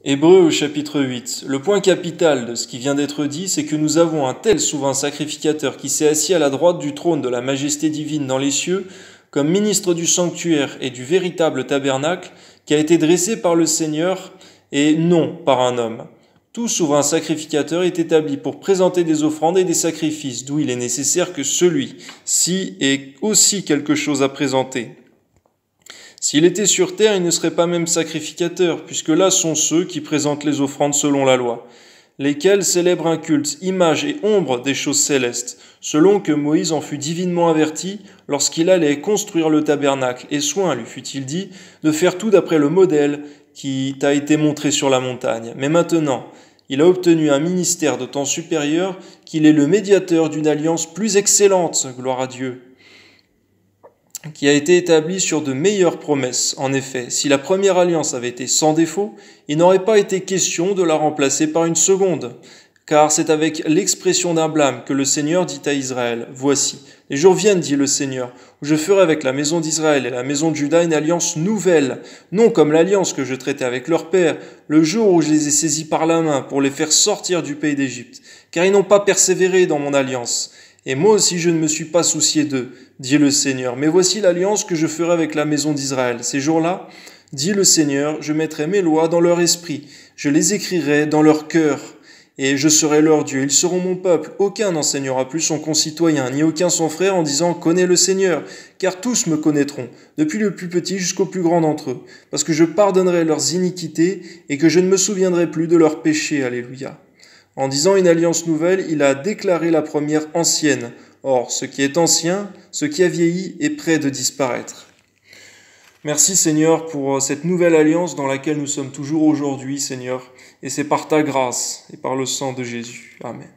Hébreux au chapitre 8. Le point capital de ce qui vient d'être dit, c'est que nous avons un tel souverain sacrificateur qui s'est assis à la droite du trône de la majesté divine dans les cieux, comme ministre du sanctuaire et du véritable tabernacle, qui a été dressé par le Seigneur et non par un homme. Tout souverain sacrificateur est établi pour présenter des offrandes et des sacrifices, d'où il est nécessaire que celui-ci ait aussi quelque chose à présenter. S'il était sur terre, il ne serait pas même sacrificateur, puisque là sont ceux qui présentent les offrandes selon la loi, lesquels célèbrent un culte, image et ombre des choses célestes, selon que Moïse en fut divinement averti lorsqu'il allait construire le tabernacle, et soin lui fut-il dit de faire tout d'après le modèle qui t'a été montré sur la montagne. Mais maintenant, il a obtenu un ministère d'autant supérieur qu'il est le médiateur d'une alliance plus excellente, gloire à Dieu, qui a été établi sur de meilleures promesses. En effet, si la première alliance avait été sans défaut, il n'aurait pas été question de la remplacer par une seconde, car c'est avec l'expression d'un blâme que le Seigneur dit à Israël, « Voici, les jours viennent, dit le Seigneur, où je ferai avec la maison d'Israël et la maison de Juda une alliance nouvelle, non comme l'alliance que je traitais avec leur père, le jour où je les ai saisis par la main pour les faire sortir du pays d'Égypte, car ils n'ont pas persévéré dans mon alliance. Et moi aussi je ne me suis pas soucié d'eux, dit le Seigneur. Mais voici l'alliance que je ferai avec la maison d'Israël. Ces jours-là, dit le Seigneur, je mettrai mes lois dans leur esprit, je les écrirai dans leur cœur, et je serai leur Dieu. Ils seront mon peuple. Aucun n'enseignera plus son concitoyen, ni aucun son frère en disant « Connais le Seigneur », car tous me connaîtront, depuis le plus petit jusqu'au plus grand d'entre eux, parce que je pardonnerai leurs iniquités et que je ne me souviendrai plus de leurs péchés. Alléluia. En disant une alliance nouvelle, il a déclaré la première ancienne. Or, ce qui est ancien, ce qui a vieilli, est près de disparaître. Merci Seigneur pour cette nouvelle alliance dans laquelle nous sommes toujours aujourd'hui, Seigneur, et c'est par ta grâce et par le sang de Jésus. Amen.